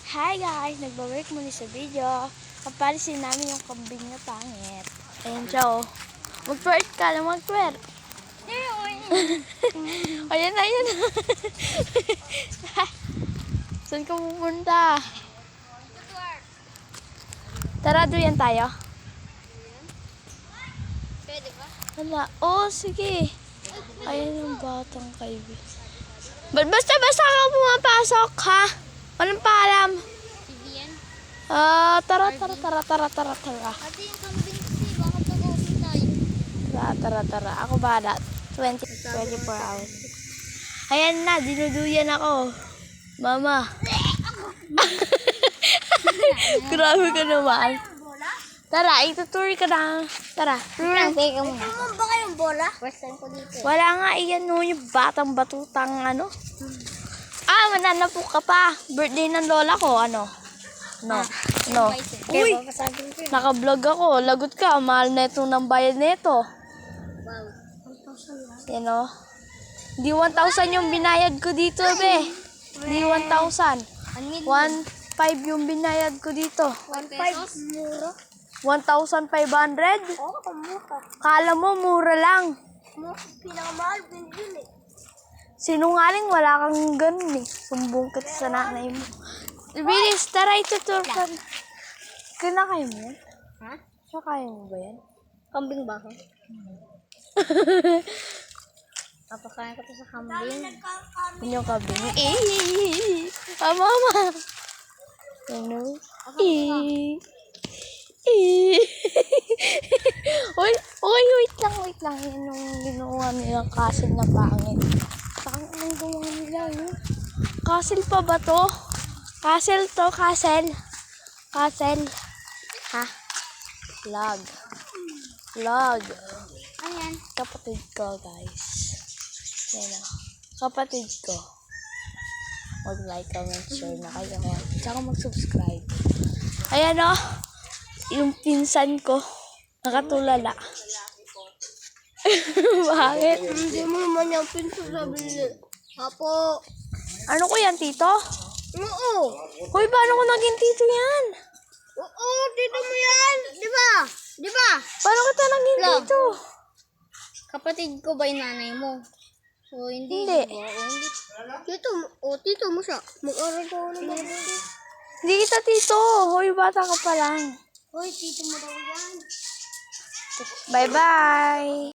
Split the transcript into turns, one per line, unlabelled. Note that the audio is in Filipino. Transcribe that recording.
Hi guys! Nagbabalik muli sa video. Kapalisin namin yung kambing na pangit. Ayan siya oh. Mag-twerk ka lang, mag-twerk. Ayan na, ayan na. Saan ka pupunta? Tara, doon tayo.
Pwede ba?
Hala, oh sige. Ayan yung batang kaibigan. Basta ka pumapasok ha. Walang paalam.
Si Vian?
Tara.
Ate, yung kambing kasi, baka pag-uwi tayo.
Tara. Ako bahala. 24 hours. Ayan na, dinuduyan ako. Mama. Grabe ka naman. Tara, itutur ka na. Tara.
Teka muna. Ano ba kayong bola? First time ko dito.
Wala nga, iyan no, yung batang batutang ano. Mananapok ka pa. Birthday ng lola ko, ano? No. Uy, naka-vlog ako. Lagot ka, mahal na ito ng bayad nito.
Wow.
Yan o. Hindi 1,000 yung binayad ko dito, be. Hindi 1,000. 1,500 yung binayad ko dito.
1 pesos? Mura?
1,500?
Oo, mura.
Kala mo, mura lang.
Pinakamahal din yun eh.
Sinungaling, wala kang ganun eh. Sumbong ka sa nanay mo. Bilis, tara, itutur ka. Kinakain mo yan?
Ha?
Kinakain mo ba yan?
Kambing ba ako? Papakain ko to sa kambing.
Yun yung kabing. Mama. Ano? Wait lang. Yan yung ginawa nilang castle na pangit. Anong gawa nila yun? Castle pa ba to? Castle to, castle. Castle. Ha? Vlog.
Ayan.
Kapatid ko, guys. Yan o. Kapatid ko. Mag-like, comment, share na kayo. Tsaka mag-subscribe. Ayan o. Yung pinsan ko. Nakatulala. Bakit?
Hindi mo naman yung pinto sabi nila. Apo.
Ano ko yan, tito?
Oo.
Hoy, paano ko naging tito yan?
Oo, tito mo yan. Di ba?
Paano kita naging
Love.
tito?
Kapatid ko ba yung nanay mo? So, hindi.
Hindi.
Diba? Hindi. Tito mo siya. Mag-aral ko ako ng mabuti.
Hindi kita tito. Hoy, bata ka pa lang.
Hoy, tito mo daw yan.
Bye-bye.